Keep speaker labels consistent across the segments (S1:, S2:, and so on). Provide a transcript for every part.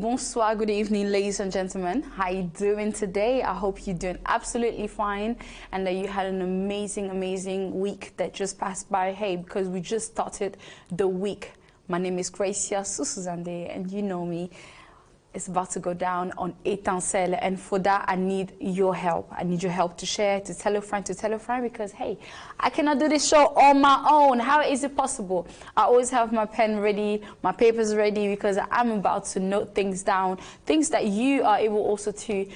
S1: bonsoir, good evening, ladies and gentlemen. How you doing today? I hope you're doing absolutely fine and that you had an amazing week that just passed by. Hey, because we just started the week. My name is GRACIA, SUSUZANDE, and you know me. It's about to go down on Étincelle, and for that I need your help. I need your help to share, to tell a friend, because hey, I cannot do this show on my own. How is it possible? I always have my pen ready, my papers ready, because I'm about to note things down, things that you are able also to,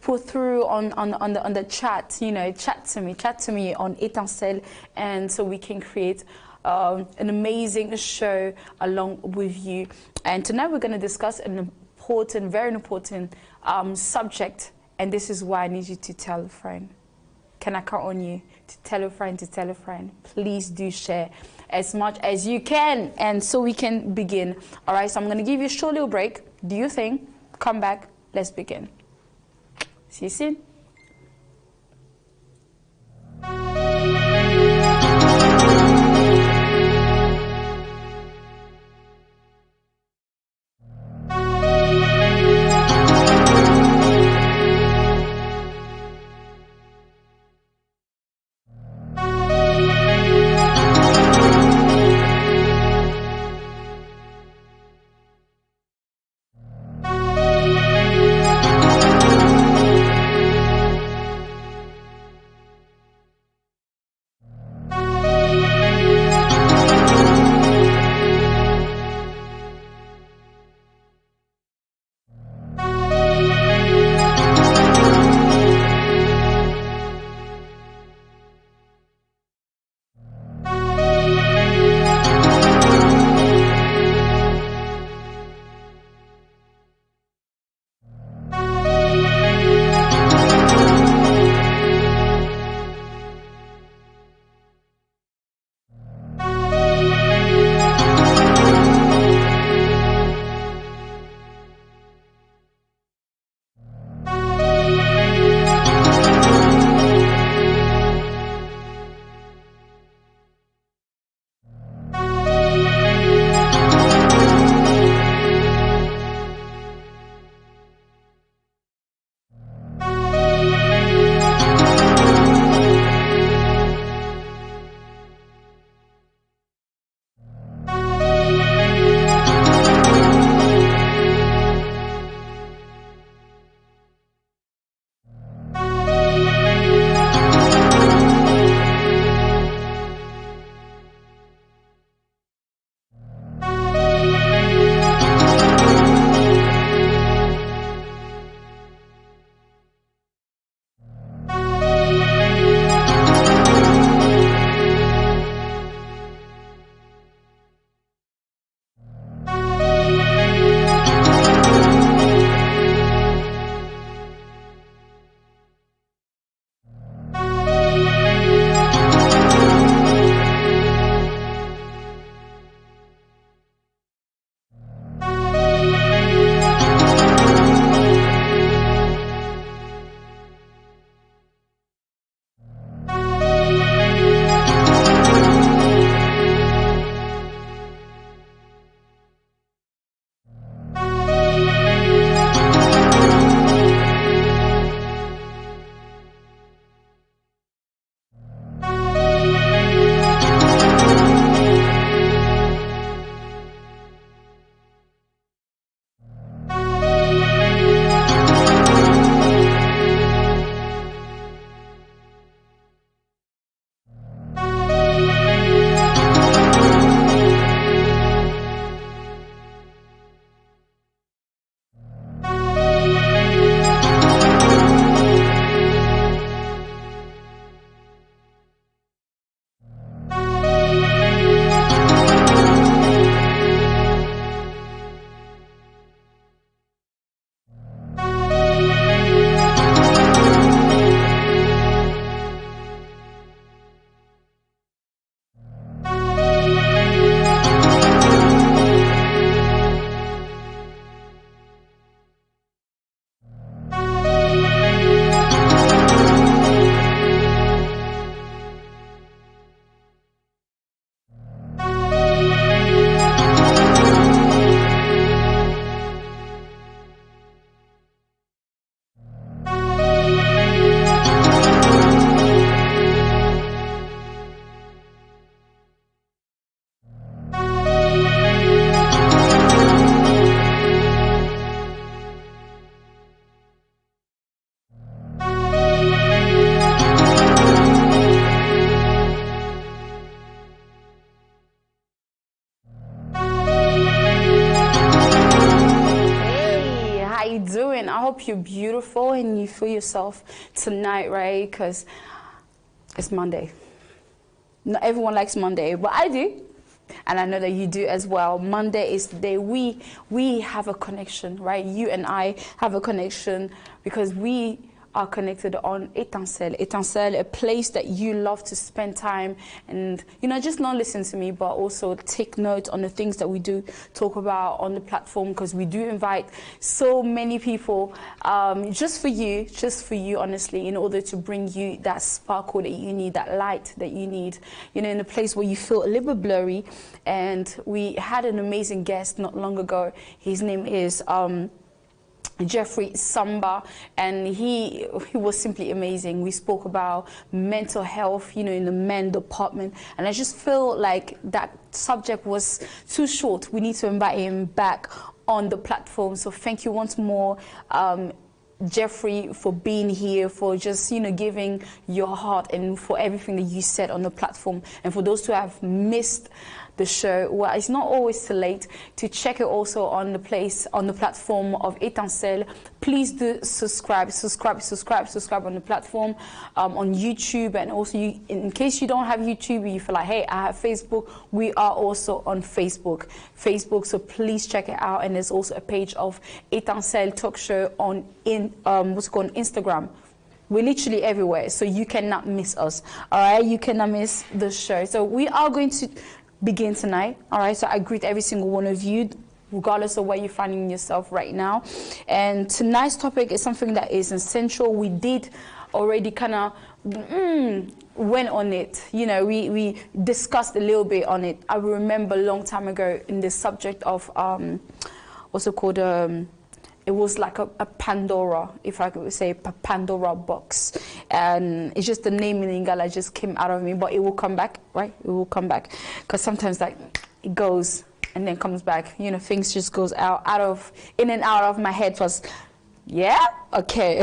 S1: put through on the chat, chat to me on Étincelle, and so we can create an amazing show along with you. And tonight we're going to discuss an very important subject, and this is why I need you to tell a friend. Can I count on you to tell a friend, Please do share as much as you can, and so we can begin. All right, so I'm going to give you a short little break. Do your thing, come back, let's begin. See you soon. doing? I hope you're beautiful and you feel yourself tonight, right? Because it's Monday. Not everyone likes Monday, but I do. And I know that you do as well. Monday is the day we have a connection, right? You and I have a connection because we are connected on Étincelle. Étincelle, a place that you love to spend time and, you know, just not listen to me, but also take note on the things that we do talk about on the platform, because we do invite so many people just for you, honestly, in order to bring you that sparkle that you need, that light that you need, you know, in a place where you feel a little bit blurry. And we had an amazing guest not long ago. His name is Jeffrey Samba, and he was simply amazing. We spoke about mental health, you know, in the men department, and I just feel like that subject was too short. We need to invite him back on the platform. So thank you once more, Jeffrey, for being here, for just, you know, giving your heart, and for everything that you said on the platform. And for those who have missed the show, well, it's not always too late to check it also on the platform of Étincelle. Please do subscribe on the platform, on YouTube. And also, in case you don't have YouTube, you feel like, hey, I have Facebook, we are also on Facebook, so please check it out. And there's also a page of Étincelle Talk Show on Instagram. We're literally everywhere, so you cannot miss us. All right, you cannot miss the show. So we are going to begin tonight. All right, so I greet every single one of you, regardless of where you're finding yourself right now. And tonight's topic is something that is essential. We did already kind of went on it. You know, we discussed a little bit on it. I remember a long time ago in the subject of what's it called? It was like a Pandora, if I could say, a Pandora box. And it's just the name in Lingala just came out of me, but it will come back, right? It will come back. Because sometimes, like, it goes and then comes back. You know, things just goes in and out of my head. Was, yeah? Okay.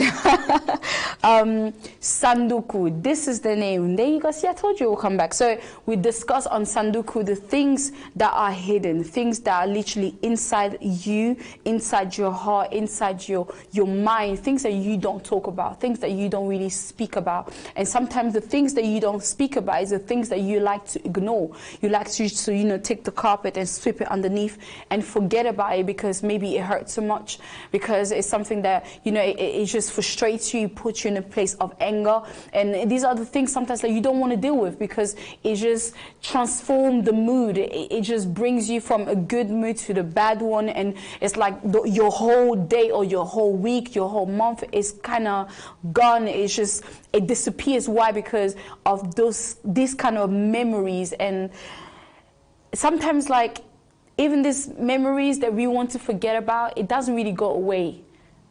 S1: Sanduku, this is the name. There you go. See, I told you it will come back. So we discuss on Sanduku the things that are hidden, things that are literally inside you, inside your heart, inside your mind, things that you don't talk about, things that you don't really speak about. And sometimes the things that you don't speak about is the things that you like to ignore. You like to you know, take the carpet and sweep it underneath and forget about it because maybe it hurts so much, because it's something that, you know, it just frustrates you, puts you in a place of anger. And these are the things sometimes that you don't want to deal with, because it just transforms the mood. It just brings you from a good mood to the bad one. And it's like your whole day or your whole week, your whole month is kind of gone. It's just, it disappears. Why? Because of these kind of memories. And sometimes, like, even these memories that we want to forget about, it doesn't really go away.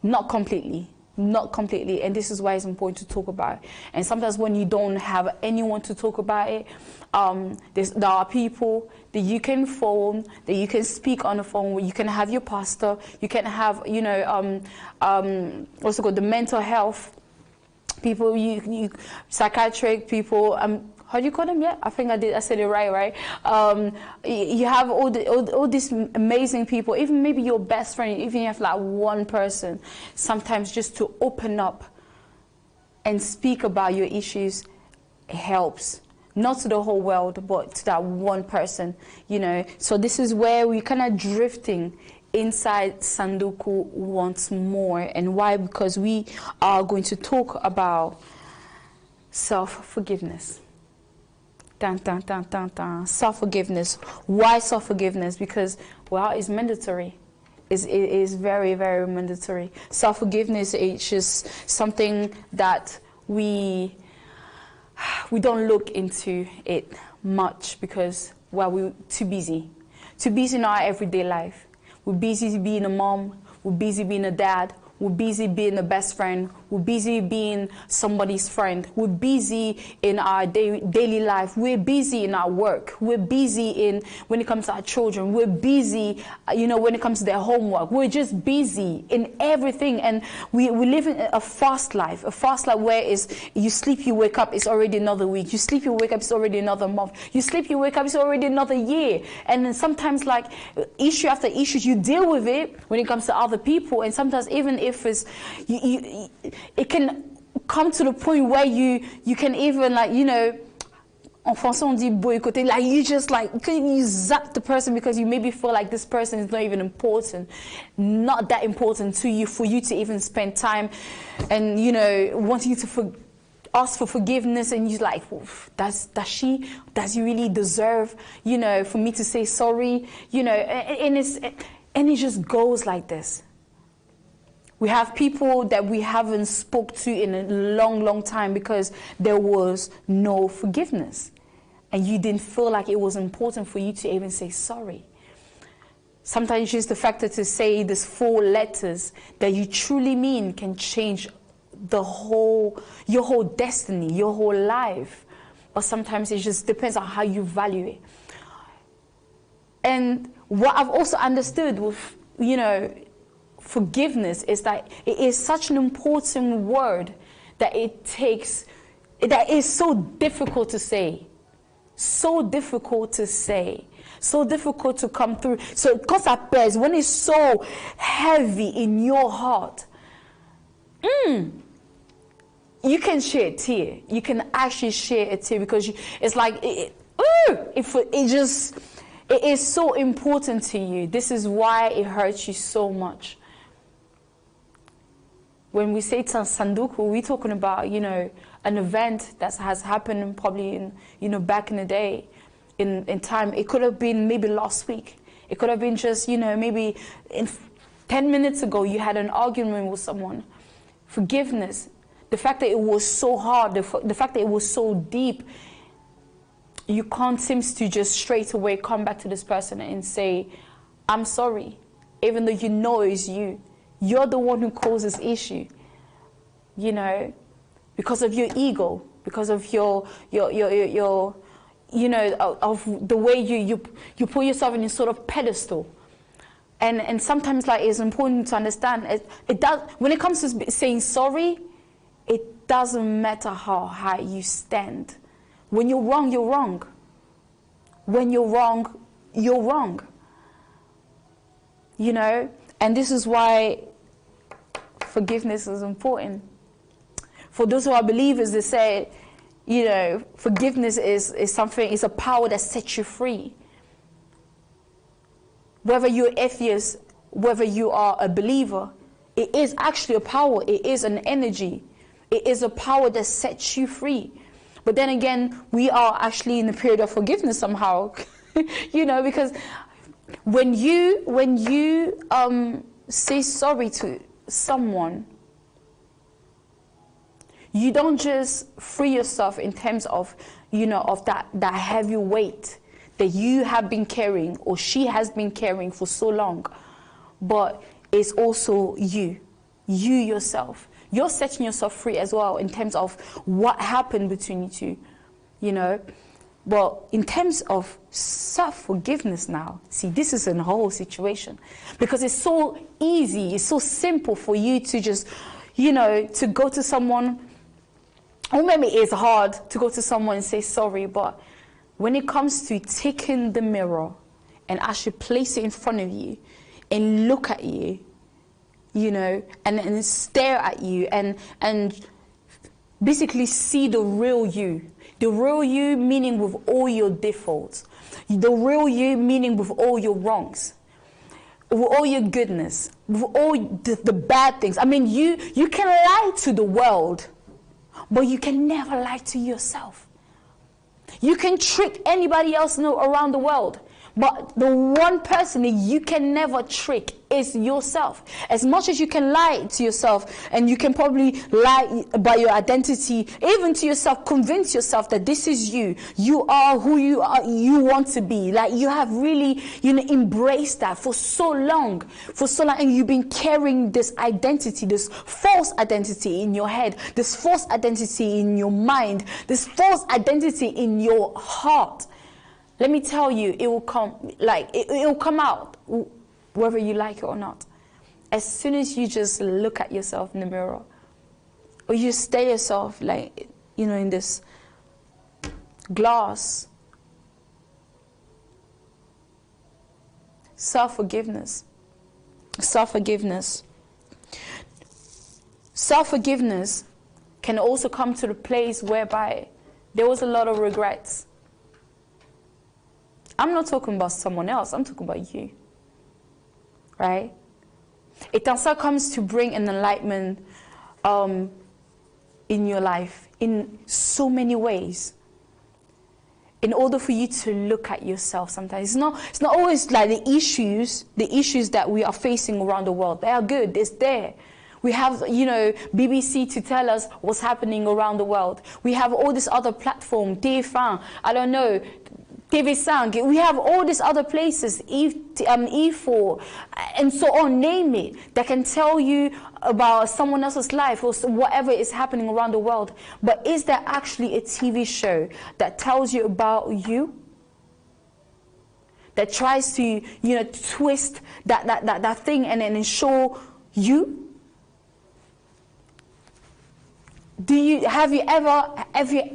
S1: Not completely. And this is why it's important to talk about it. And sometimes when you don't have anyone to talk about it, there are people that you can phone, that you can speak on the phone, where you can have your pastor, you can have, you know, what's it called, the mental health people, you psychiatric people, how do you call them? Yeah, I think I said it right? You have all these amazing people, even maybe your best friend, even if you have like one person, sometimes just to open up and speak about your issues, it helps. Not to the whole world, but to that one person, you know. So this is where we kind of drifting inside Sanduku once more. And why? Because we are going to talk about self-forgiveness. Self-forgiveness. Why self-forgiveness? Because, well, it's mandatory. It is very, very mandatory. Self-forgiveness is just something that we don't look into it much, because, well, we're too busy in our everyday life. We're busy being a mom, we're busy being a dad, we're busy being a best friend, We're busy being somebody's friend. We're busy in our daily life. We're busy in our work. We're busy in when it comes to our children. We're busy, when it comes to their homework. We're just busy in everything. And we live in a fast life where is you sleep, you wake up, it's already another week. You sleep, you wake up, it's already another month. You sleep, you wake up, it's already another year. And then sometimes, like, issue after issue, you deal with it when it comes to other people. And sometimes even if it's, it can come to the point where you can even, like, en français on dit boycotter, like you just like you zap the person because you maybe feel like this person is not even important, not that important to you for you to even spend time and wanting you to ask for forgiveness, and you're like, does he really deserve for me to say sorry, and it just goes like this. We have people that we haven't spoke to in a long time because there was no forgiveness. And you didn't feel like it was important for you to even say sorry. Sometimes just the fact that to say these 4 letters that you truly mean can change your whole destiny, your whole life. But sometimes it just depends on how you value it. And what I've also understood with, forgiveness is that it is such an important word that that is so difficult to say. So difficult to say. So difficult to come through. So quand ça pèse, when it's so heavy in your heart, you can shed a tear. You can actually shed a tear because it's like, it is so important to you. This is why it hurts you so much. When we say sanduku, we're talking about, an event that has happened probably in, back in the day, in time. It could have been maybe last week. It could have been just, maybe 10 minutes ago you had an argument with someone. Forgiveness, the fact that it was so hard, the fact that it was so deep, you can't seem to just straight away come back to this person and say, I'm sorry, even though you know it's you. You're the one who causes issue, because of your ego, because of your of the way you put yourself in a sort of pedestal. And sometimes, like, it's important to understand, it does, when it comes to saying sorry, it doesn't matter how high you stand. When you're wrong, you're wrong. When you're wrong, you're wrong. And this is why forgiveness is important. For those who are believers, they say, forgiveness is something, it's a power that sets you free. Whether you're atheist, whether you are a believer, it is actually a power. It is an energy. It is a power that sets you free. But then again, we are actually in the period of forgiveness somehow, because when you say sorry to someone, you don't just free yourself in terms of, of that heavy weight that you have been carrying or she has been carrying for so long, but it's also you yourself. You're setting yourself free as well in terms of what happened between you two, But in terms of self-forgiveness now, see, this is a whole situation. Because it's so easy, it's so simple for you to just, to go to someone, or maybe it's hard to go to someone and say sorry, but when it comes to taking the mirror and actually place it in front of you and look at you, and stare at you and basically see the real you. The real you meaning with all your defaults. The real you meaning with all your wrongs. With all your goodness. With all the bad things. I mean, you can lie to the world, but you can never lie to yourself. You can trick anybody else around the world, but the one person that you can never trick is yourself. As much as you can lie to yourself, and you can probably lie by your identity, even to yourself, convince yourself that this is you. You are who you are, you want to be. Like, you have really, embraced that for so long, and you've been carrying this identity, this false identity in your head, this false identity in your mind, this false identity in your heart. Let me tell you, it will come, it will come out, whether you like it or not. As soon as you just look at yourself in the mirror, or you stare yourself, in this glass. Self-forgiveness. Self-forgiveness. Self-forgiveness can also come to the place whereby there was a lot of regrets. I'm not talking about someone else. I'm talking about you. Right? Étincelle comes to bring an enlightenment in your life in so many ways. In order for you to look at yourself sometimes. It's not always like the issues that we are facing around the world. They are good. It's there. We have, BBC to tell us what's happening around the world. We have all this other platform, TF1, I don't know, TV5. We have all these other places, E4, and so on, name it, that can tell you about someone else's life or whatever is happening around the world. But is there actually a TV show that tells you about you? That tries to, twist that thing and then show you? Have you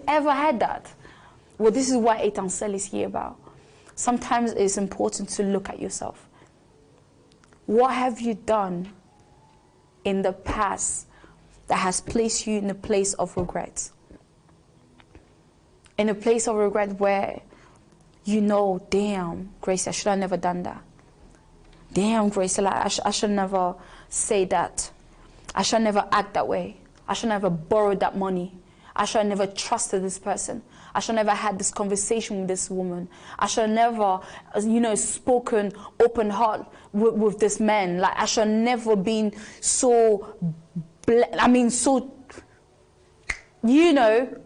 S1: ever had that? Well, this is what Étincelle is here about. Sometimes it's important to look at yourself. What have you done in the past that has placed you in a place of regret? In a place of regret where damn, Gracie, I should have never done that. Damn, Gracie, I should never say that. I should never act that way. I should never borrow that money. I should have never trusted this person. I should never had this conversation with this woman. I should never, spoken open heart with this man. Like, I should never been so, I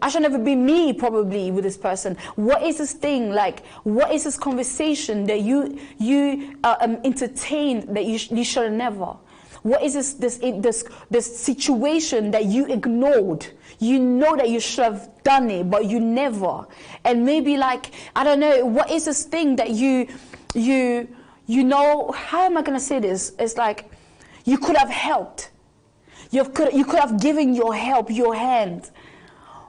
S1: should never be me probably with this person. What is this thing? Like, what is this conversation that you entertained that you should have never? What is this situation that you ignored? You know that you should have done it, but you never. And maybe I don't know, what is this thing that you how am I going to say this? It's like you could have helped. You could have given your help, your hand.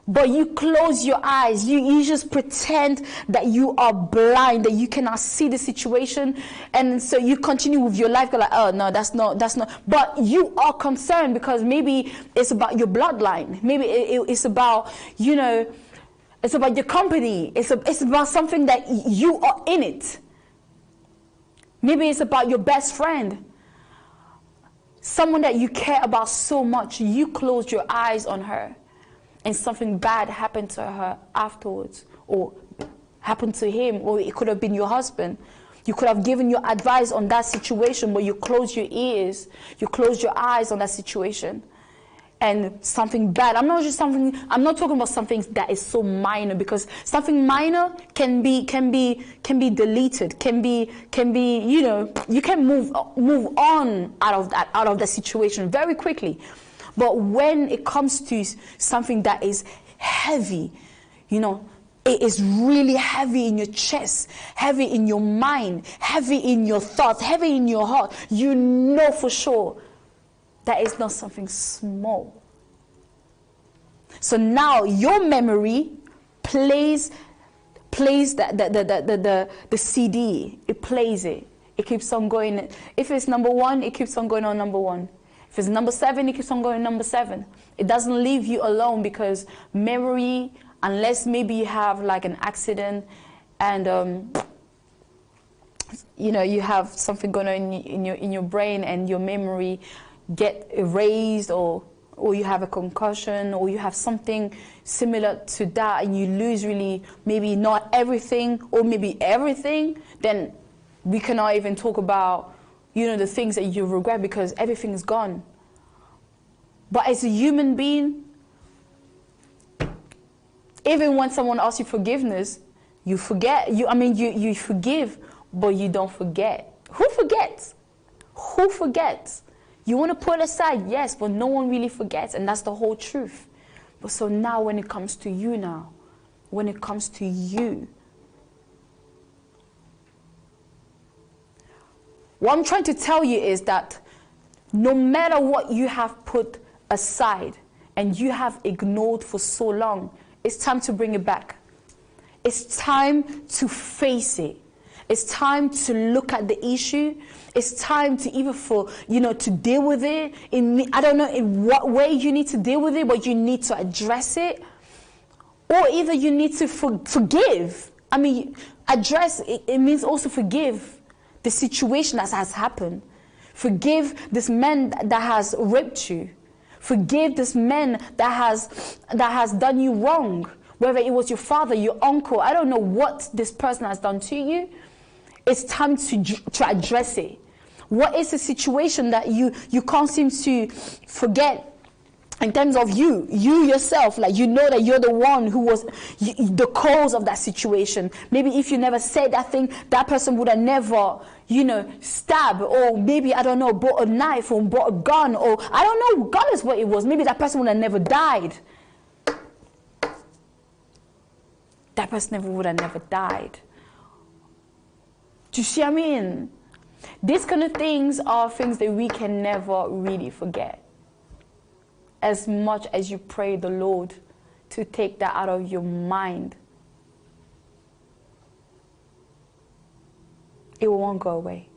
S1: But you close your eyes. You just pretend that you are blind, that you cannot see the situation. And so you continue with your life. You're like, oh, no, that's not. But you are concerned because maybe it's about your bloodline. Maybe it's about, it's about your company. It's about something that you are in it. Maybe it's about your best friend. Someone that you care about so much. You closed your eyes on her. And something bad happened to her afterwards, or happened to him, or it could have been your husband. You could have given your advice on that situation, but you closed your ears, you closed your eyes on that situation, and something bad. I'm not talking about something that is so minor, because something minor can be deleted, can be you can move on out of that situation very quickly. But when it comes to something that is heavy, it is really heavy in your chest, heavy in your mind, heavy in your thoughts, heavy in your heart, you know for sure that is not something small. So now your memory plays the CD. It plays it. It keeps on going. If it's number 1, it keeps on going on number 1. If it's number 7, it keeps on going number 7. It doesn't leave you alone, because memory, unless maybe you have like an accident and you have something going on in your brain and your memory get erased, or you have a concussion, or you have something similar to that and you lose really maybe not everything or maybe everything, then we cannot even talk about you know, the things that you regret because everything is gone. But as a human being, even when someone asks you forgiveness, you forget. You forgive, but you don't forget. Who forgets? Who forgets? You want to put aside, yes, but no one really forgets, and that's the whole truth. But so now when it comes to you now, when it comes to you, what I'm trying to tell you is that no matter what you have put aside and you have ignored for so long, it's time to bring it back. It's time to face it. It's time to look at the issue. It's time to even to deal with it. I don't know in what way you need to deal with it, but you need to address it. Or either you need to forgive. I mean, address, it means also forgive the situation that has happened. Forgive this man that has raped you. Forgive this man that has done you wrong. Whether it was your father, your uncle, I don't know what this person has done to you. It's time to address it. What is the situation that you can't seem to forget in terms of you yourself? Like, you know that you're the one who was the cause of that situation. Maybe if you never said that thing, that person would have never, stabbed, or maybe, I don't know, bought a knife or bought a gun, or I don't know, regardless what it was, maybe that person would have never died. That person would have never died. Do you see what I mean? These kind of things are things that we can never really forget. As much as you pray the Lord to take that out of your mind, it won't go away.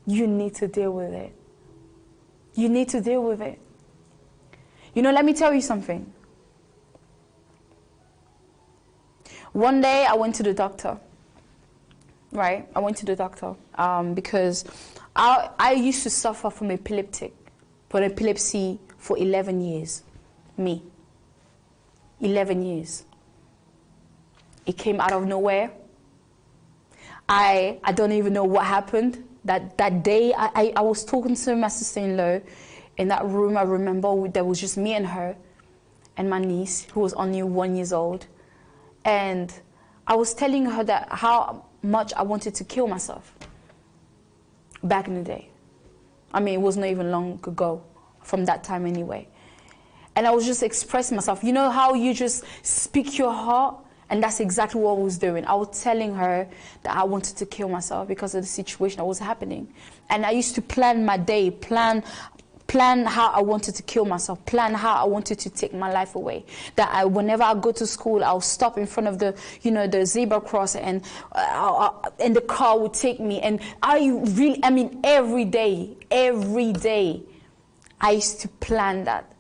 S1: You need to deal with it. You need to deal with it. Let me tell you something. One day I went to the doctor. Right? I went to the doctor because I used to suffer from epilepsy for 11 years. Me. 11 years. It came out of nowhere. I don't even know what happened. That day, I was talking to my sister-in-law in that room. I remember there was just me and her and my niece, who was only 1 year old. And I was telling her that how much I wanted to kill myself back in the day. I mean, it was not even long ago from that time anyway. And I was just expressing myself. You know how you just speak your heart? And that's exactly what I was doing. I was telling her that I wanted to kill myself because of the situation that was happening. And I used to plan my day, plan how I wanted to kill myself, plan how I wanted to take my life away. That whenever I go to school, I'll stop in front of the zebra cross, and the car would take me. And every day, I used to plan that.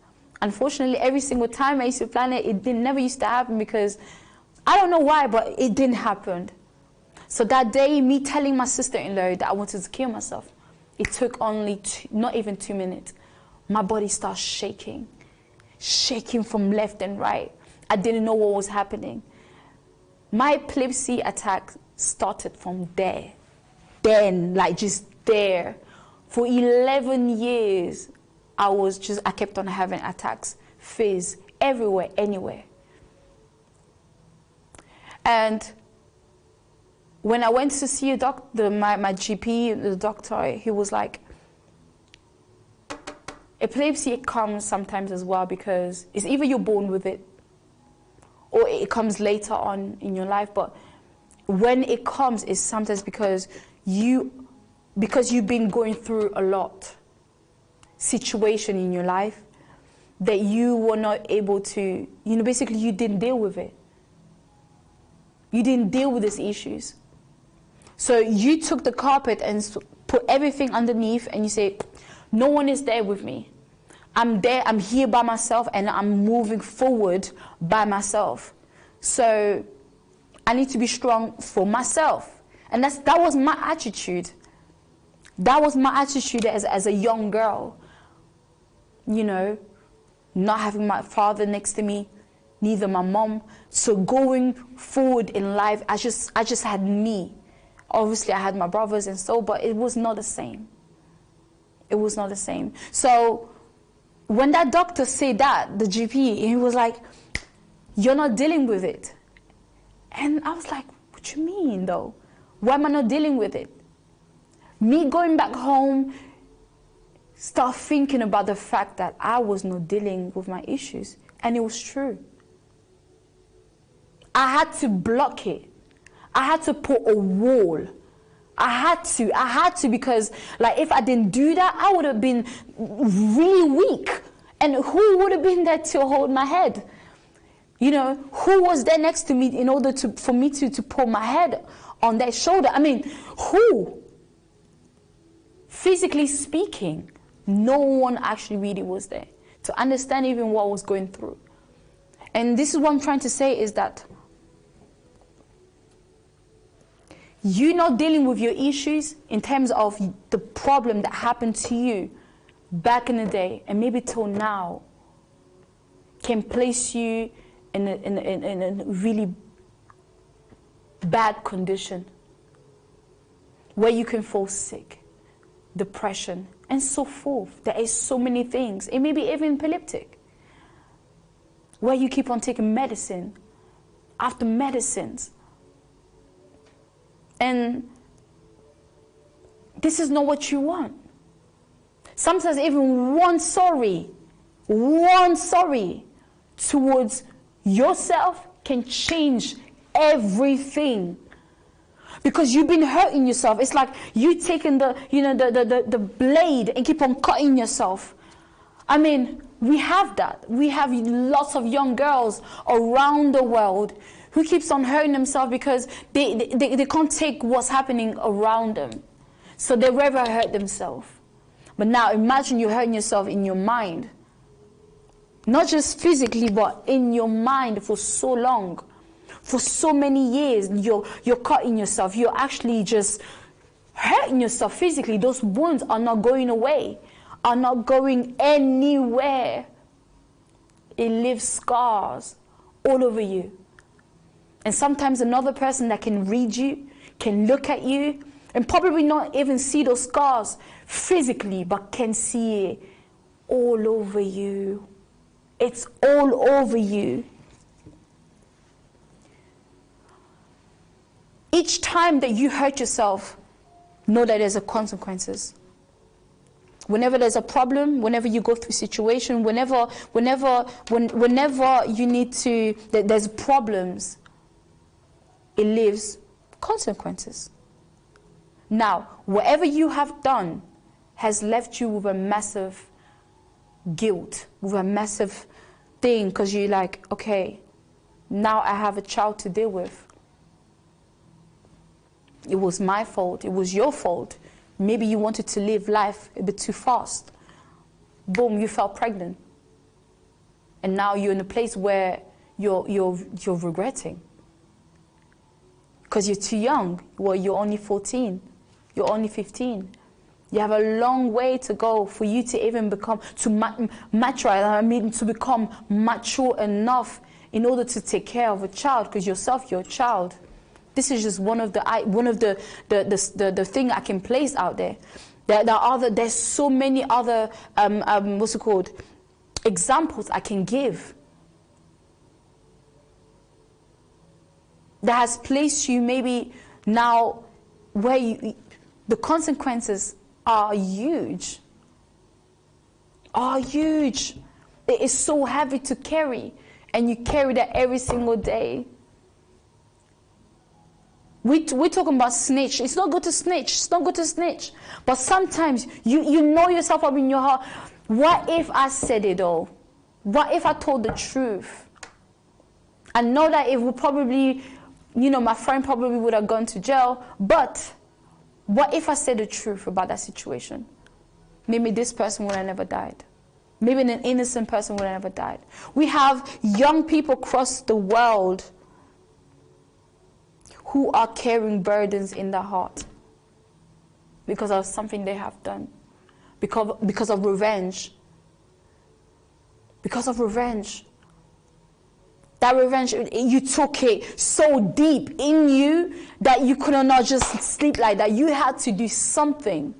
S1: Unfortunately, every single time I used to plan it, it never used to happen because I don't know why, but it didn't happen. So that day, me telling my sister-in-law that I wanted to kill myself, it took only not even 2 minutes. My body started shaking from left and right. I didn't know what was happening. My epilepsy attack started from there. Then, just there. For 11 years, I kept on having attacks, fizz, everywhere, anywhere. And when I went to see a doctor, my GP, the doctor, he was like, epilepsy comes sometimes as well because it's either you're born with it or it comes later on in your life. But when it comes, it's sometimes because you've been going through a lot situation in your life that you were not able to, basically you didn't deal with it. You didn't deal with these issues. So you took the carpet and put everything underneath and you say, no one is there with me. I'm there, I'm here by myself, and I'm moving forward by myself. So I need to be strong for myself. And that was my attitude. That was my attitude as a young girl. Not having my father next to me, neither my mom. So going forward in life, I just had me. Obviously, I had my brothers and so, but it was not the same. It was not the same. So when that doctor said that, the GP, he was like, you're not dealing with it. And I was like, what you mean though? Why am I not dealing with it? Me going back home, start thinking about the fact that I was not dealing with my issues. And it was true. I had to block it. I had to put a wall. I had to because like if I didn't do that, I would have been really weak. And who would have been there to hold my head? You know, who was there next to me in order for me to put my head on their shoulder? I mean, who? Physically speaking, no one actually really was there to understand even what I was going through. And this is what I'm trying to say is that you not dealing with your issues in terms of the problem that happened to you back in the day and maybe till now can place you in a really bad condition where you can fall sick, depression, and so forth. There is so many things. It may be even epileptic, where you keep on taking medicine after medicines. And this is not what you want. Sometimes even one sorry towards yourself can change everything. Because you've been hurting yourself. It's like you taking the blade and keep on cutting yourself. I mean, we have that. We have lots of young girls around the world who keeps on hurting themselves because they can't take what's happening around them. So they rather hurt themselves. But now imagine you're hurting yourself in your mind. Not just physically, but in your mind for so long. For so many years, you're cutting yourself. You're actually just hurting yourself physically. Those wounds are not going away, are not going anywhere. It leaves scars all over you. And sometimes another person that can read you, can look at you, and probably not even see those scars physically, but can see it all over you. It's all over you. Each time that you hurt yourself, know that there's a consequences. Whenever there's a problem, whenever you go through a situation, whenever you need to, there's problems, it leaves consequences. Now, whatever you have done has left you with a massive guilt, with a massive thing, because you're like, okay, now I have a child to deal with. It was my fault. It was your fault. Maybe you wanted to live life a bit too fast. Boom, you fell pregnant. And now you're in a place where you're regretting. Because you're too young. Well, you're only 14. You're only 15. You have a long way to go for you to even become, to become mature enough in order to take care of a child, because yourself, you're a child. This is just one of the thing I can place out there. There's so many other examples I can give that has placed you maybe now where the consequences are huge. Are huge. It is so heavy to carry, and you carry that every single day. We're talking about snitch. It's not good to snitch. It's not good to snitch. But sometimes you know yourself up in your heart. What if I said it all? What if I told the truth? I know that it would probably, my friend probably would have gone to jail. But what if I said the truth about that situation? Maybe this person would have never died. Maybe an innocent person would have never died. We have young people across the world who are carrying burdens in their heart because of something they have done, because of revenge. Because of revenge. That revenge, you took it so deep in you that you could not just sleep like that. You had to do something.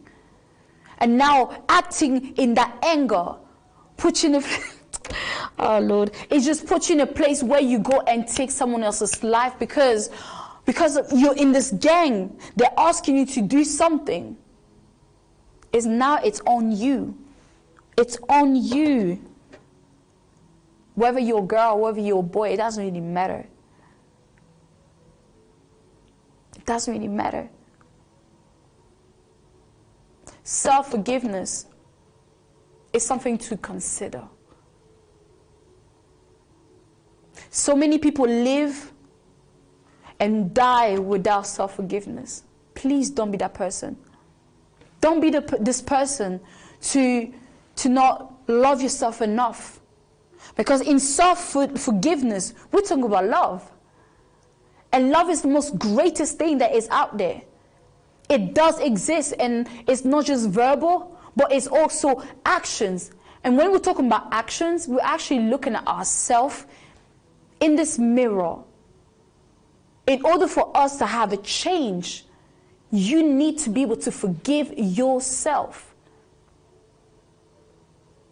S1: And now acting in that anger, put you in a, oh Lord, it just puts you in a place where you go and take someone else's life because you're in this gang. They're asking you to do something. It's on you. It's on you. Whether you're a girl, whether you're a boy, it doesn't really matter. It doesn't really matter. Self-forgiveness is something to consider. So many people live and die without self-forgiveness. Please don't be that person. Don't be this person to not love yourself enough. Because in self-forgiveness, we're talking about love. And love is the most greatest thing that is out there. It does exist, and it's not just verbal, but it's also actions. And when we're talking about actions, we're actually looking at ourselves in this mirror. In order for us to have a change, you need to be able to forgive yourself.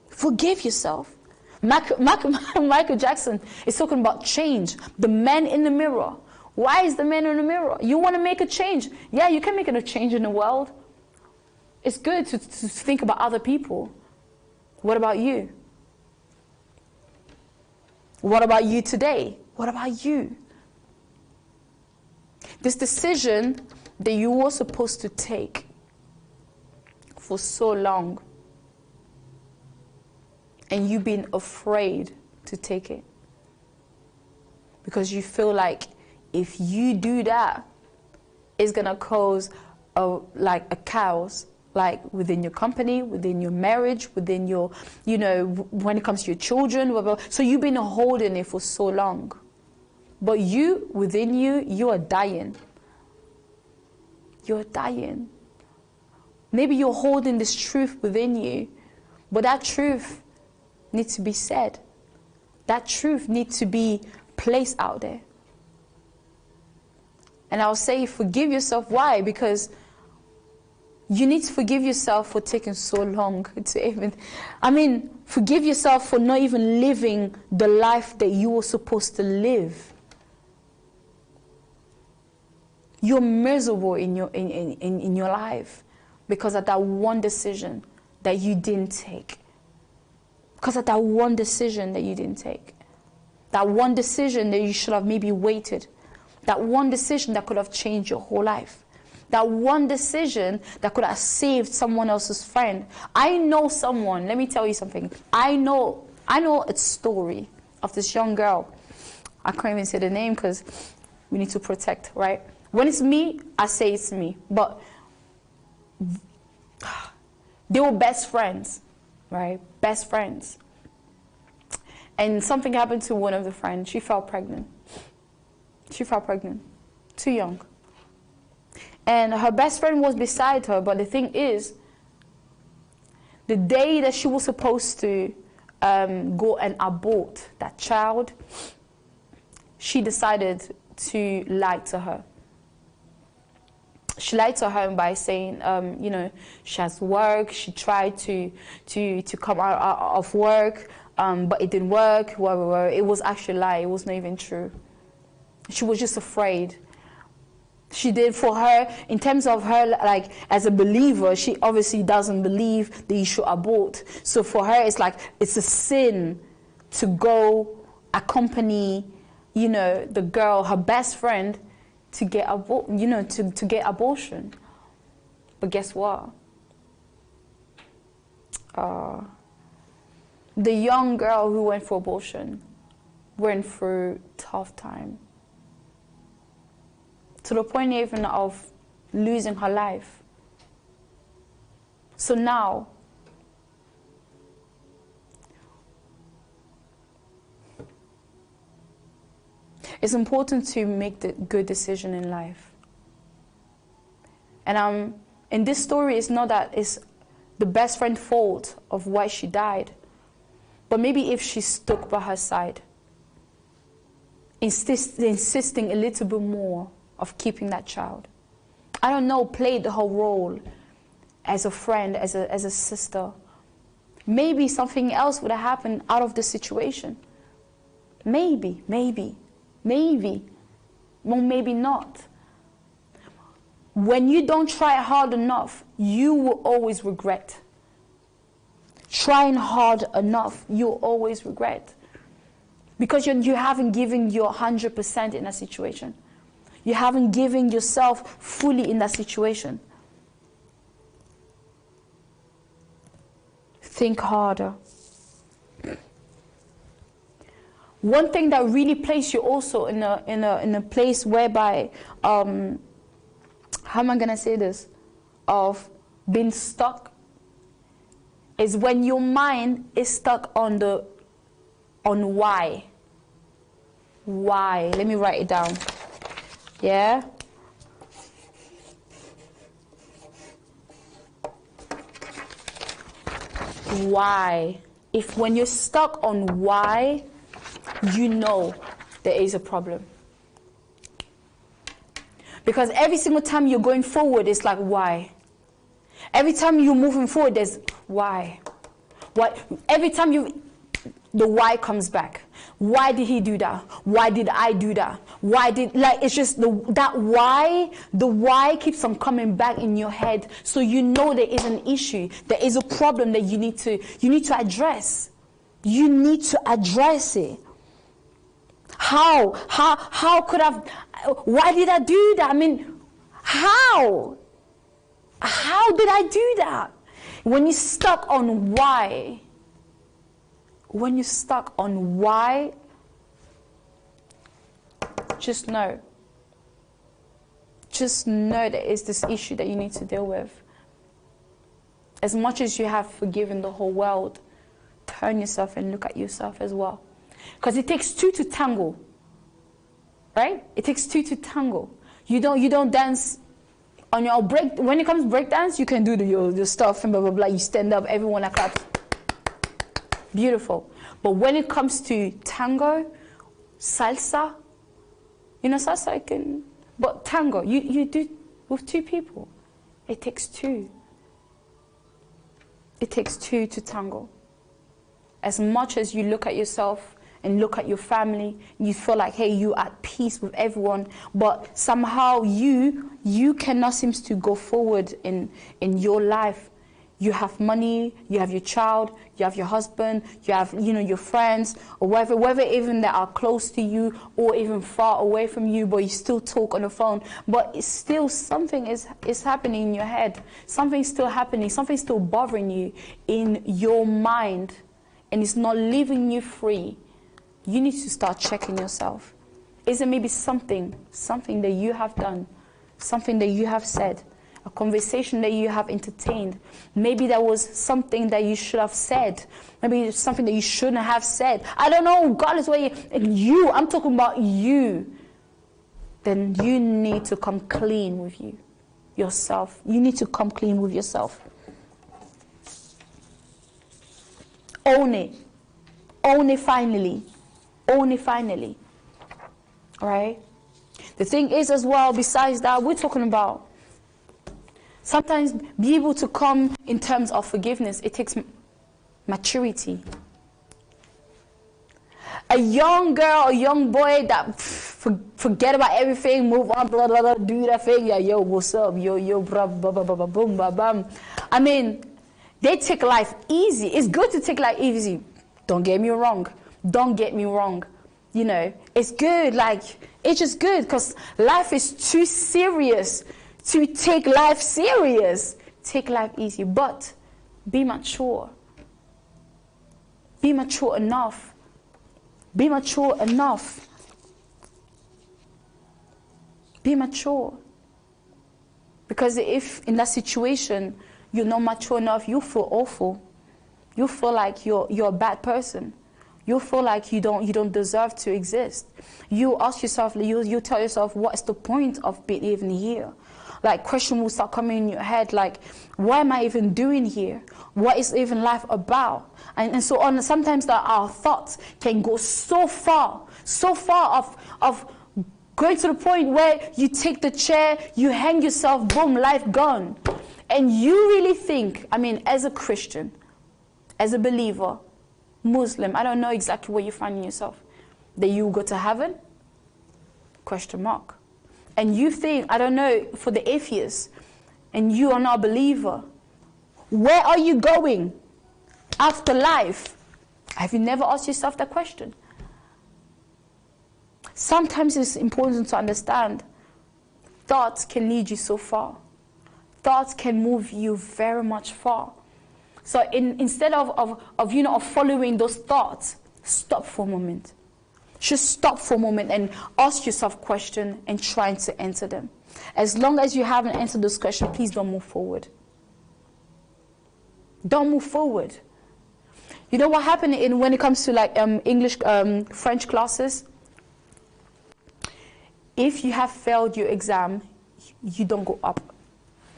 S1: Forgive yourself. Michael Jackson is talking about change. The man in the mirror. Why is the man in the mirror? You want to make a change. Yeah, you can make a change in the world. It's good to think about other people. What about you? What about you today? What about you? This decision that you were supposed to take for so long, and you've been afraid to take it because you feel like if you do that, it's gonna cause a chaos, like within your company, within your marriage, within your, when it comes to your children, whatever. So you've been holding it for so long, but within you are dying. You're dying. Maybe you're holding this truth within you, but that truth needs to be said. That truth needs to be placed out there. And I'll say forgive yourself. Why? Because you need to forgive yourself for taking so long to forgive yourself for not even living the life that you were supposed to live. You're miserable in your life because of that one decision that you didn't take. Because of that one decision that you didn't take. That one decision that you should have maybe waited. That one decision that could have changed your whole life. That one decision that could have saved someone else's friend. I know someone, let me tell you something. I know a story of this young girl. I can't even say the name because we need to protect, right? When it's me, I say it's me. But they were best friends, right? Best friends. And something happened to one of the friends. She fell pregnant. She fell pregnant. Too young. And her best friend was beside her. But the thing is, the day that she was supposed to go and abort that child, she decided to lie to her. She lied to her by saying, she has work. She tried to come out of work, but it didn't work. It was actually a lie. It was not even true. She was just afraid. She did for her, in terms of her, like, as a believer, she obviously doesn't believe that you should abort. So for her, it's like, it's a sin to go accompany, the girl, her best friend, to get to get abortion. But guess what? The young girl who went for abortion went through tough time. To the point even of losing her life. So now, it's important to make the good decision in life. And in this story, it's not that it's the best friend's fault of why she died, but maybe if she stuck by her side, insisting a little bit more of keeping that child. I don't know, play the whole role as a friend, as a sister. Maybe something else would have happened out of the situation. Maybe. Well, maybe not. When you don't try hard enough, you will always regret. Trying hard enough, you'll always regret. Because you haven't given your 100% in a situation. You haven't given yourself fully in that situation. Think harder. One thing that really places you also in a place whereby, how am I gonna say this, of being stuck, is when your mind is stuck on why. Why? Let me write it down. Yeah. Why? If when you're stuck on why, you know there is a problem. Because every single time you're going forward, it's like, why? Every time you're moving forward, there's why? Why? Every time the why comes back. Why did he do that? Why did I do that? Why did, like, it's just that why, the why keeps on coming back in your head. So you know there is an issue. There is a problem that you need to address. You need to address it. How could I, why did I do that? I mean, how did I do that? When you're stuck on why, just know there is this issue that you need to deal with. As much as you have forgiven the whole world, turn yourself and look at yourself as well. Because it takes two to tango, right? It takes two to tango. You don't dance on your break. When it comes to break dance, you can do your stuff and blah blah blah. You stand up, everyone claps. Beautiful. But when it comes to tango, salsa, salsa you can. But tango, you do with two people. It takes two. It takes two to tango. As much as you look at yourself and look at your family, you feel like, hey, you're at peace with everyone, but somehow you cannot seem to go forward in your life. You have money, you have your child, you have your husband, you have your friends, or whether even that are close to you or even far away from you, but you still talk on the phone. But it's still something is happening in your head. Something's still happening. Something's still bothering you in your mind, and it's not leaving you free. You need to start checking yourself. Is it maybe something that you have done, something that you have said, a conversation that you have entertained? Maybe that was something that you should have said. Maybe it's something that you shouldn't have said. I don't know. God is where I'm talking about you. Then you need to come clean with yourself. You need to come clean with yourself. Own it. Own it finally. Own it finally. All right? The thing is as well, besides that, we're talking about sometimes be able to come in terms of forgiveness. It takes maturity. A young girl, a young boy that forget about everything, move on, blah, blah, blah, do that thing. Yeah, yo, what's up? Yo, blah, blah, blah, blah, boom, blah, blah. I mean, they take life easy. It's good to take life easy. Don't get me wrong. Don't get me wrong. It's good. Like, it's just good because life is too serious to take life serious. Take life easy, but be mature. Be mature enough. Be mature enough. Be mature. Because if in that situation you're not mature enough, you feel awful. You feel like you're a bad person. You feel like you don't deserve to exist. You ask yourself, you tell yourself, what's the point of being even here? Like question will start coming in your head, like, what am I even doing here? What is even life about? And so on. Sometimes that our thoughts can go so far of going to the point where you take the chair, you hang yourself, boom, life gone. And you really think, I mean, as a Christian, as a believer, Muslim, I don't know exactly where you're finding yourself, that you will go to heaven? Question mark. And you think, I don't know, for the atheist, and you are not a believer, where are you going after life? Have you never asked yourself that question? Sometimes it's important to understand thoughts can lead you so far. Thoughts can move you very much far. So instead of following those thoughts, stop for a moment. Just stop for a moment and ask yourself questions and try to answer them. As long as you haven't answered those questions, please don't move forward. Don't move forward. You know what happened when it comes to like English, French classes? If you have failed your exam, you don't go up,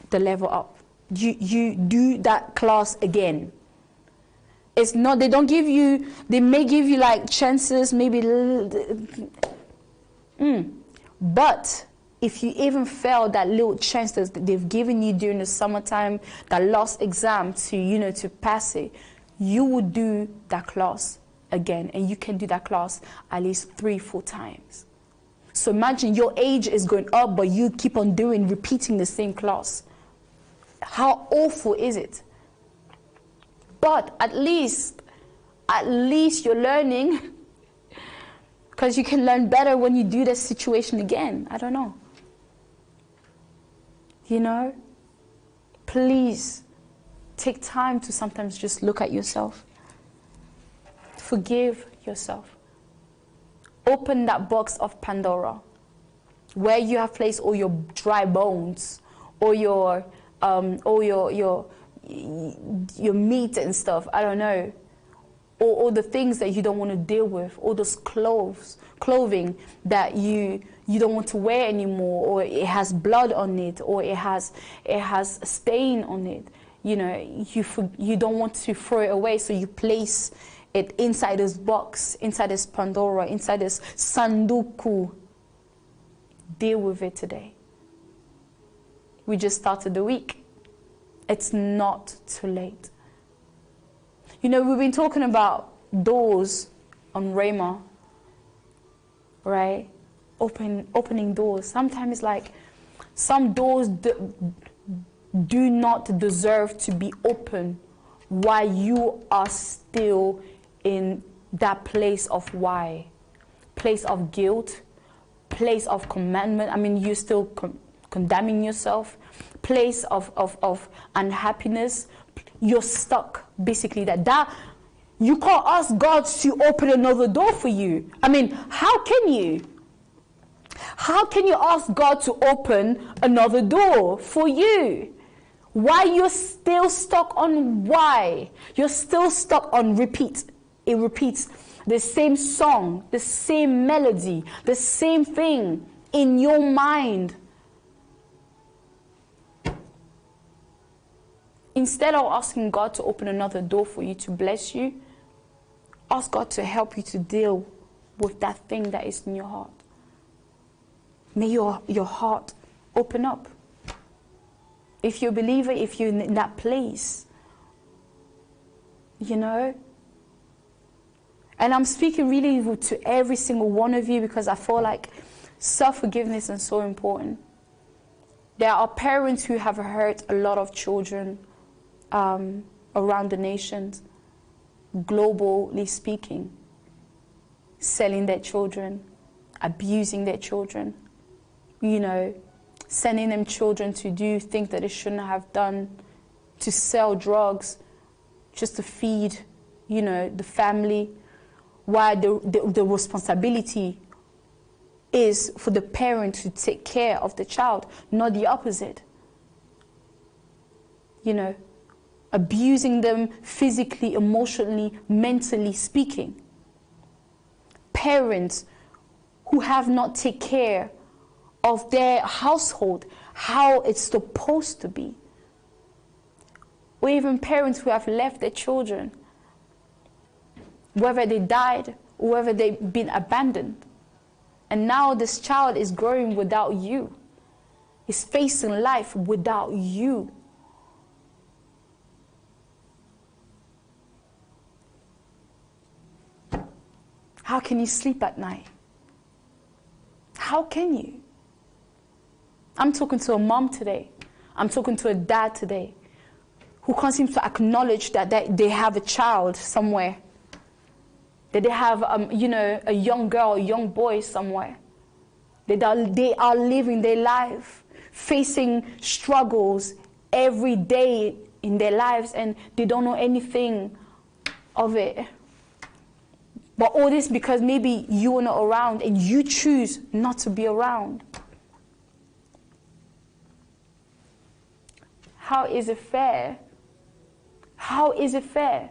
S1: the level up. You do that class again. It's not, they don't give you, they may give you like chances, maybe, but if you even fail that little chance that they've given you during the summertime, that last exam to pass it, you will do that class again, and you can do that class at least 3-4 times. So imagine your age is going up, but you keep on repeating the same class. How awful is it? But at least you're learning, because you can learn better when you do this situation again. I don't know. You know, please take time to sometimes just look at yourself. Forgive yourself. Open that box of Pandora, where you have placed all your dry bones, all your meat and stuff. I don't know, or all the things that you don't want to deal with, all those clothing that you don't want to wear anymore, or it has blood on it, or it has a stain on it. You know, you don't want to throw it away, so you place it inside this box, inside this Pandora, inside this sanduku. Deal with it today. We just started the week. It's not too late. You know, we've been talking about doors on Rhema, right? Opening doors. Sometimes, like, some doors do not deserve to be open while you are still in that place of why, place of guilt, place of commandment. I mean, you're still condemning yourself, place of unhappiness. You're stuck, basically. That you can't ask God to open another door for you. I mean, how can you? How can you ask God to open another door for you? Why you're still stuck on why? You're still stuck on repeat. It repeats the same song, the same melody, the same thing in your mind. Instead of asking God to open another door for you to bless you, ask God to help you to deal with that thing that is in your heart. May your heart open up. If you're a believer, if you're in that place, you know. And I'm speaking really to every single one of you, because I feel like self-forgiveness is so important. There are parents who have hurt a lot of children around the nations, globally speaking, selling their children, abusing their children, you know, sending them children to do things that they shouldn't have done, to sell drugs, just to feed, you know, the family, while the responsibility is for the parent to take care of the child, not the opposite. You know, abusing them physically, emotionally, mentally speaking. Parents who have not taken care of their household, how it's supposed to be. Or even parents who have left their children, whether they died or whether they've been abandoned. And now this child is growing without you. Is facing life without you. How can you sleep at night? How can you? I'm talking to a mom today. I'm talking to a dad today who can't seem to acknowledge that they have a child somewhere. That they have, a young girl, a young boy somewhere. They are living their life, facing struggles every day in their lives, and they don't know anything of it. But all this because maybe you are not around and you choose not to be around. How is it fair? How is it fair?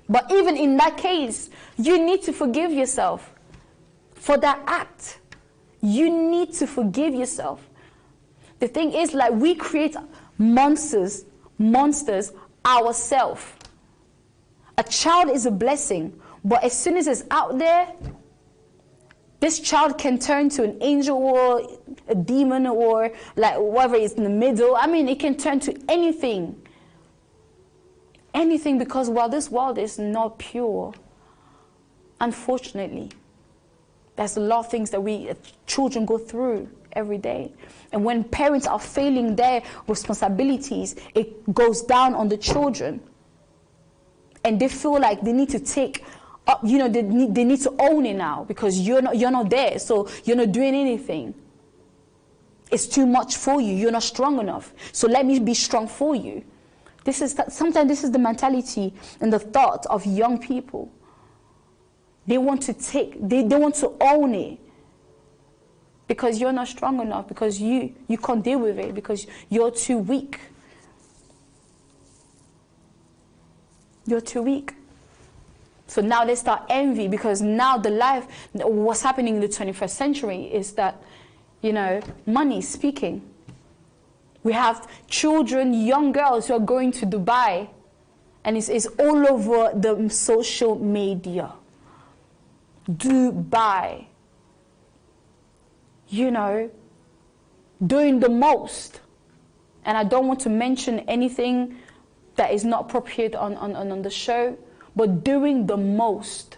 S1: But even in that case, you need to forgive yourself for that act. You need to forgive yourself. The thing is, like, we create monsters ourselves. A child is a blessing, but as soon as it's out there, this child can turn to an angel or a demon or like whatever is in the middle. I mean, it can turn to anything. Anything, because while this world is not pure, unfortunately, there's a lot of things that we children go through every day. And when parents are failing their responsibilities, it goes down on the children. And they feel like they need to take up, they need to own it now because you're not there, so you're not doing anything. It's too much for you. You're not strong enough. So let me be strong for you. Sometimes this is the mentality and the thought of young people. They want to they want to own it because you're not strong enough, because you can't deal with it, because you're too weak. You're too weak. So now they start envy, because now what's happening in the 21st century is that, money is speaking. We have children, young girls who are going to Dubai, and it's all over the social media. Dubai. Doing the most. And I don't want to mention anything that is not appropriate on the show, but doing the most.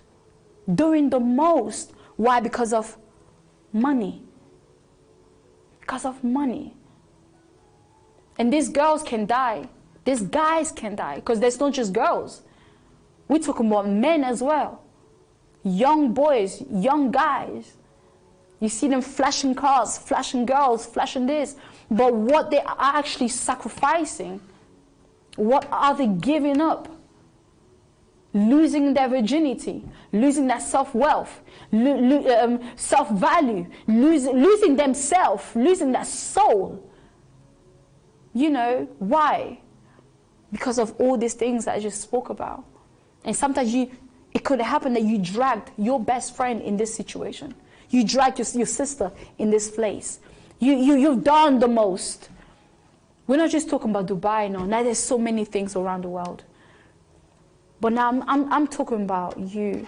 S1: Doing the most. Why? Because of money. Because of money. And these girls can die. These guys can die. Because there's not just girls. We're talking about men as well. Young boys, young guys. You see them flashing cars, flashing girls, flashing this. But what they are actually sacrificing, what are they giving up? Losing their virginity, losing their self-wealth, self-value, losing themselves, losing their soul. Why? Because of all these things that I just spoke about. And sometimes it could happen that you dragged your best friend in this situation. You dragged your sister in this place. You've done the most. We're not just talking about Dubai now. Now there's so many things around the world. But now I'm talking about you.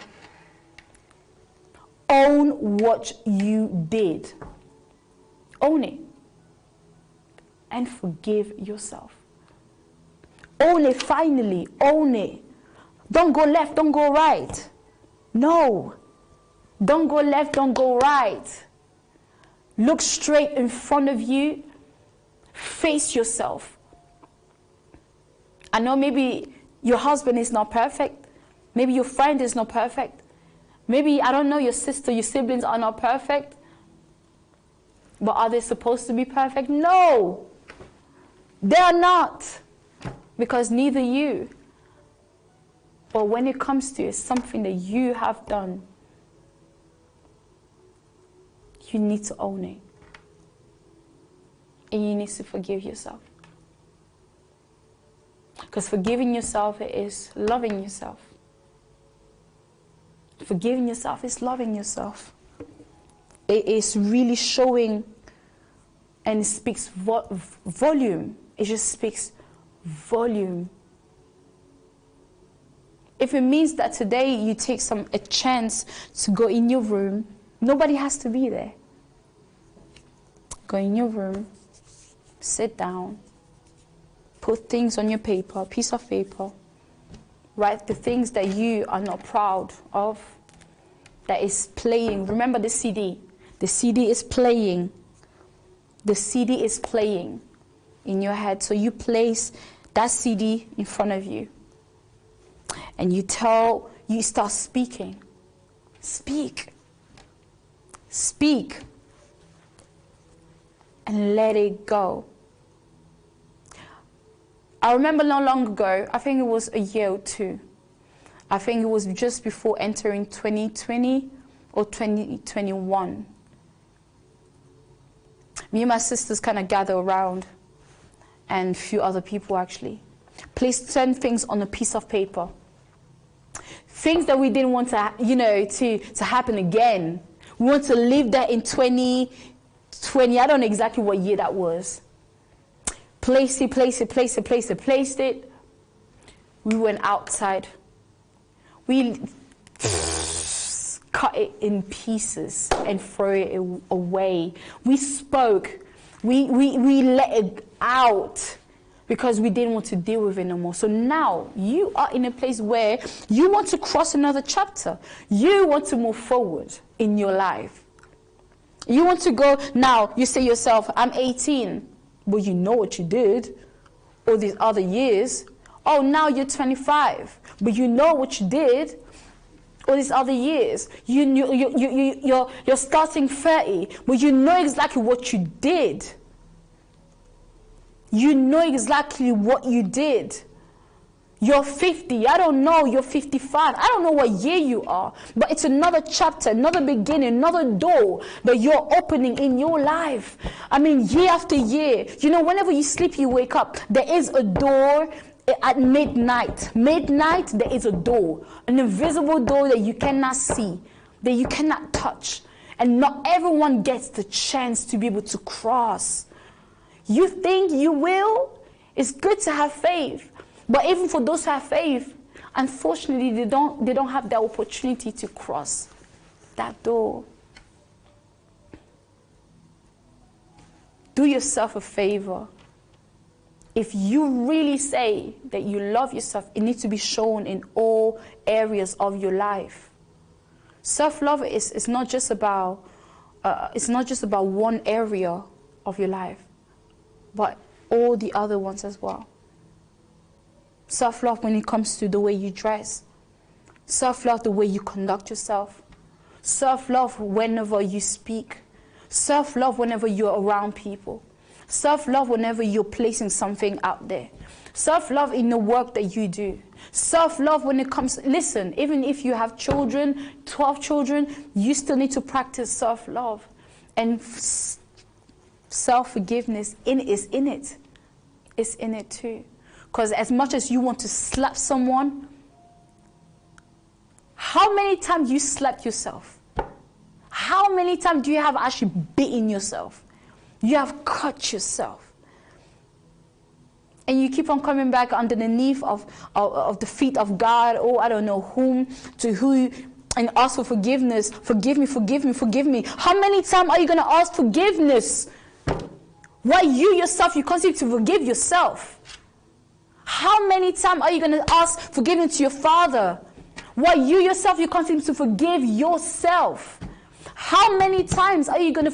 S1: Own what you did. Own it. And forgive yourself. Own it finally. Own it. Don't go left, don't go right. No. Don't go left, don't go right. Look straight in front of you. Face yourself. I know maybe your husband is not perfect. Maybe your friend is not perfect. Maybe, I don't know, your sister, your siblings are not perfect. But are they supposed to be perfect? No. They are not. Because neither you. But when it comes to something that you have done, you need to own it. And you need to forgive yourself. Because forgiving yourself is loving yourself. Forgiving yourself is loving yourself. It is really showing And it speaks volume. It just speaks volume. If it means that today you take a chance to go in your room, nobody has to be there. Go in your room, sit down, put things on your paper, piece of paper, write the things that you are not proud of, that is playing. Remember the CD. The CD is playing. The CD is playing in your head. So you place that CD in front of you. And you start speaking. Speak. Speak. And let it go. I remember not long ago, I think it was a year or two. I think it was just before entering 2020 or 2021. Me and my sisters kind of gather around, and a few other people actually. Place certain things on a piece of paper. Things that we didn't want to happen again. We want to live that in 2020. I don't know exactly what year that was. Placed it. We went outside. We cut it in pieces and throw it away. We spoke. We let it out because we didn't want to deal with it no more. So now you are in a place where you want to cross another chapter. You want to move forward in your life. You want to go, now you say yourself, I'm 18. Well, you know what you did all these other years. Oh, now you're 25. But you know what you did all these other years. You're starting 30. But you know exactly what you did. You know exactly what you did. You're 50. I don't know. You're 55. I don't know what year you are. But it's another chapter, another beginning, another door that you're opening in your life. I mean, year after year. You know, whenever you sleep, you wake up. There is a door at midnight. Midnight, there is a door. An invisible door that you cannot see, that you cannot touch. And not everyone gets the chance to be able to cross. You think you will? It's good to have faith. But even for those who have faith, unfortunately, they don't have the opportunity to cross that door. Do yourself a favor. If you really say that you love yourself, it needs to be shown in all areas of your life. Self-love is not just about one area of your life, but all the other ones as well. Self-love when it comes to the way you dress. Self-love the way you conduct yourself. Self-love whenever you speak. Self-love whenever you're around people. Self-love whenever you're placing something out there. Self-love in the work that you do. Self-love when it comes, listen, even if you have children, 12 children, you still need to practice self-love. And self-forgiveness is in it. It's in it too. Because as much as you want to slap someone, how many times you slapped yourself? How many times do you have actually beaten yourself? You have cut yourself. And you keep on coming back underneath of the feet of God, or I don't know whom, to who, and ask for forgiveness. Forgive me, forgive me, forgive me. How many times are you going to ask forgiveness? Why you yourself, you can't seem to forgive yourself? How many times are you going to ask forgiveness to your father? Why you yourself, you can't seem to forgive yourself? How many times are you going to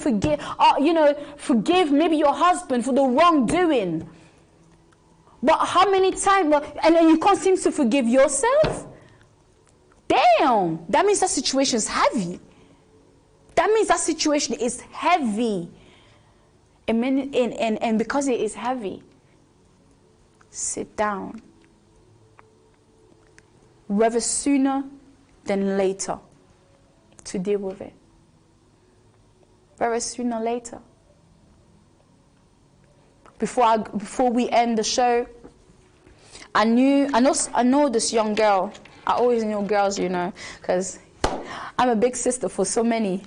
S1: forgive maybe your husband for the wrongdoing? But how many times, and then you can't seem to forgive yourself? Damn, that means that situation is heavy. That means that situation is heavy. And because it is heavy, sit down. Rather sooner than later to deal with it. Rather sooner or later. Before we end the show, I know this young girl. I always know girls, you know, because I'm a big sister for so many.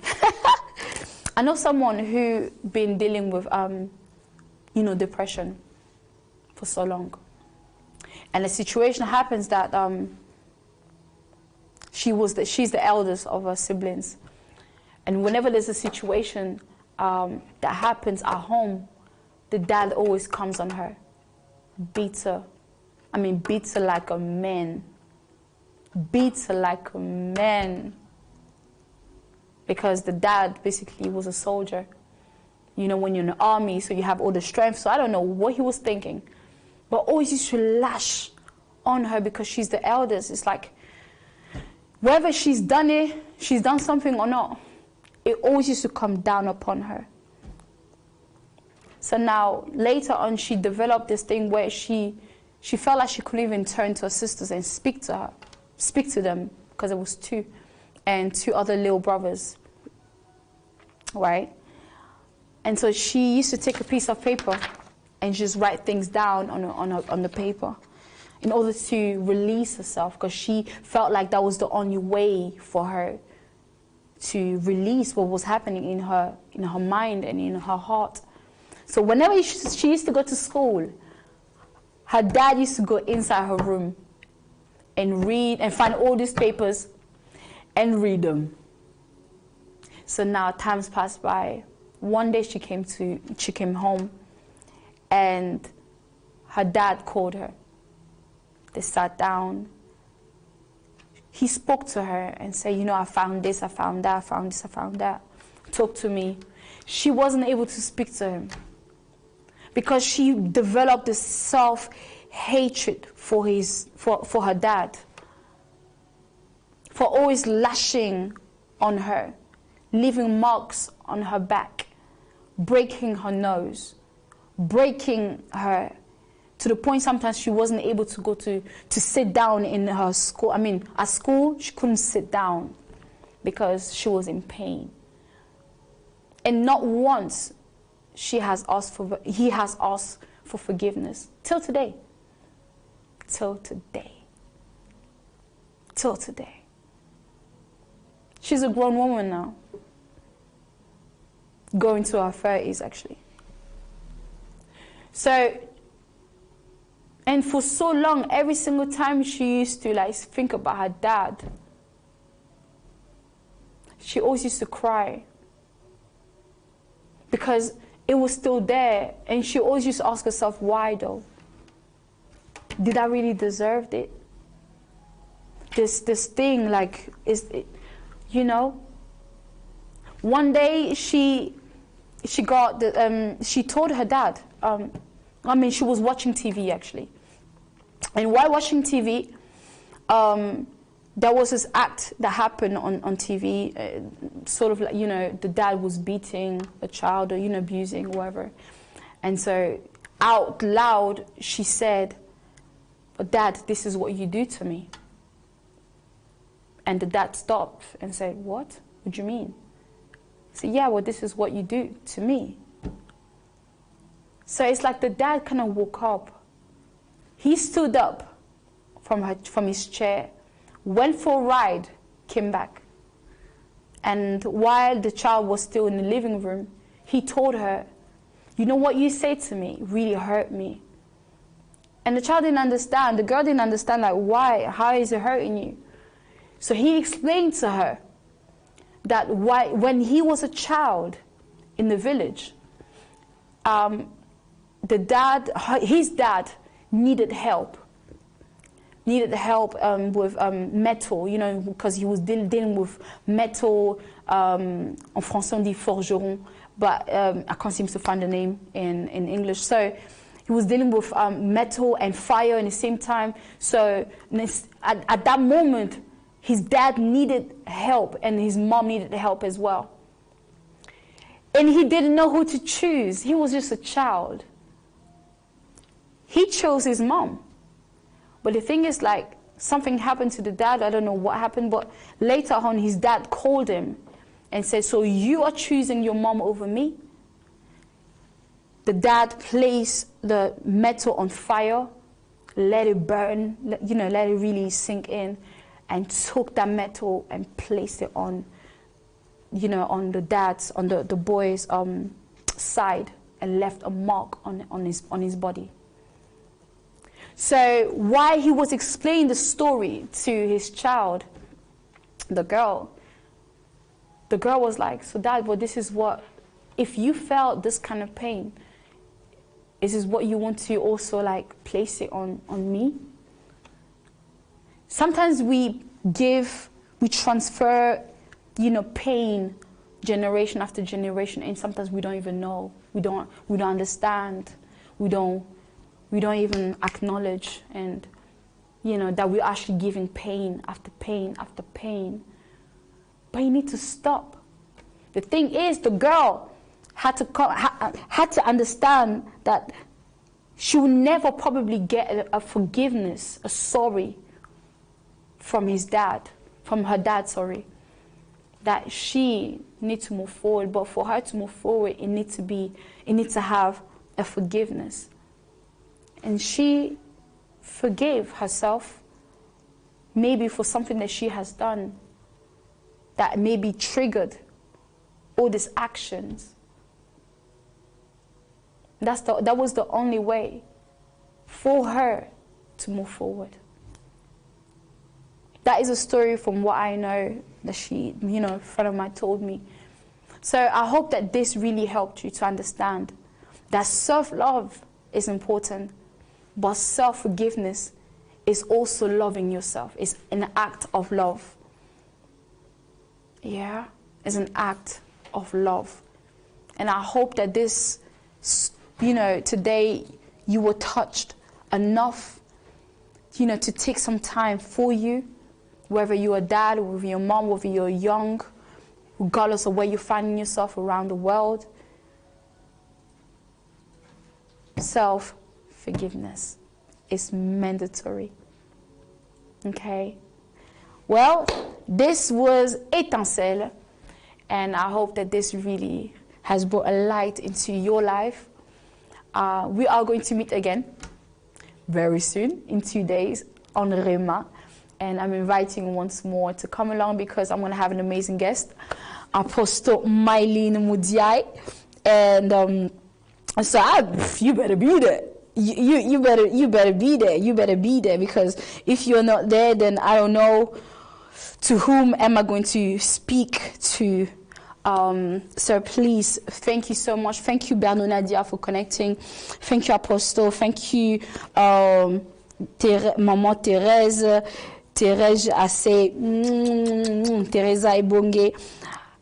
S1: I know someone who been dealing with depression for so long. And the situation happens that she's the eldest of her siblings. And whenever there's a situation that happens at home, the dad always comes on her, beats her like a man. Beats her like a man. Because the dad basically was a soldier. When you're in the army, so you have all the strength. So I don't know what he was thinking. But always used to lash on her because she's the eldest. It's like, whether she's done something or not, it always used to come down upon her. So now, later on, she developed this thing where she felt like she couldn't even turn to her sisters and speak to them, because it was two, and two other little brothers, right? And so she used to take a piece of paper and just write things down on the paper in order to release herself, because she felt like that was the only way for her to release what was happening in her mind and in her heart. So whenever she used to go to school, her dad used to go inside her room and read and find all these papers and read them. So now times passed by. One day she came home, and her dad called her. They sat down. He spoke to her and said, I found this, I found that, I found this, I found that. Talk to me. She wasn't able to speak to him because she developed this self-hatred for her dad, for always lashing on her, leaving marks on her back, breaking her nose, breaking her, to the point sometimes she wasn't able to go to sit down in her school. At school, she couldn't sit down because she was in pain. And not once he has asked for forgiveness. Till today. Till today. Till today. She's a grown woman now. Going to her 30s, actually. So, and for so long, every single time she used to think about her dad, she always used to cry. Because it was still there, and she always used to ask herself, why though? Did I really deserve it? This thing, is it, One day she got she told her dad. She was watching TV actually, and while watching TV, there was this act that happened on TV, sort of the dad was beating a child or abusing whatever, and so out loud she said, "Dad, this is what you do to me." And the dad stopped and said, "What? What do you mean?" He said, "Yeah, well, this is what you do to me." So it's like the dad kind of woke up. He stood up from his chair, went for a ride, came back. And while the child was still in the living room, he told her, "You know what you say to me really hurt me." And the child didn't understand. The girl didn't understand, why? How is it hurting you? So he explained to her that when he was a child in the village, his dad needed help with metal, because he was dealing with metal. En français on dit forgeron, but I can't seem to find the name in English. So he was dealing with metal and fire at the same time. So at that moment, his dad needed help and his mom needed help as well. And he didn't know who to choose. He was just a child. He chose his mom. But the thing is, something happened to the dad. I don't know what happened, but later on, his dad called him and said, "So you are choosing your mom over me?" The dad placed the metal on fire, let it burn, let it really sink in, and took that metal and placed it on the boy's side, and left a mark on his body. So while he was explaining the story to his child, the girl was like, so Dad, well, this is what, if you felt this kind of pain, is this what you want to also like place it on me? Sometimes we transfer, pain generation after generation, and sometimes we don't even know. We don't understand. We don't even acknowledge, and that we're actually giving pain after pain after pain. But you need to stop. The thing is, the girl had to understand that she will never probably get a forgiveness, a sorry from her dad, sorry. That she needs to move forward, but for her to move forward, it needs to have a forgiveness. And she forgave herself, maybe for something that she has done that maybe triggered all these actions. That was the only way for her to move forward. That is a story from what I know that she, a friend of mine told me. So I hope that this really helped you to understand that self-love is important, but self-forgiveness is also loving yourself. It's an act of love. Yeah, it's an act of love. And I hope that this, today you were touched enough, to take some time for you, whether you're a dad, whether you're a mom, whether you're young, regardless of where you're finding yourself around the world. Self-forgiveness is mandatory. Okay? Well, this was Étincelle, and I hope that this really has brought a light into your life. We are going to meet again very soon, in 2 days, on Rema. And I'm inviting you once more to come along because I'm going to have an amazing guest, Apostle Mylene Mudiai. And so you better be there. You better be there. You better be there, because if you're not there, then I don't know to whom am I going to speak to. So please, thank you so much. Thank you, Bernard Nadia, for connecting. Thank you, Apostle. Thank you, Maman Thérèse. Thérèse Assé, Teresa Ibonge.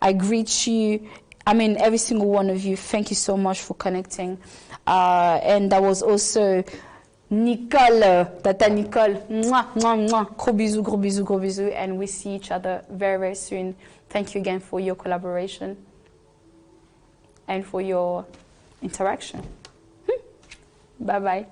S1: I greet you. Every single one of you. Thank you so much for connecting. And that was also Nicole, Tata Nicole. Mwah, mwah, mwah. Gros bisous, gros bisous, gros bisous. And we see each other very, very soon. Thank you again for your collaboration and for your interaction. Bye-bye.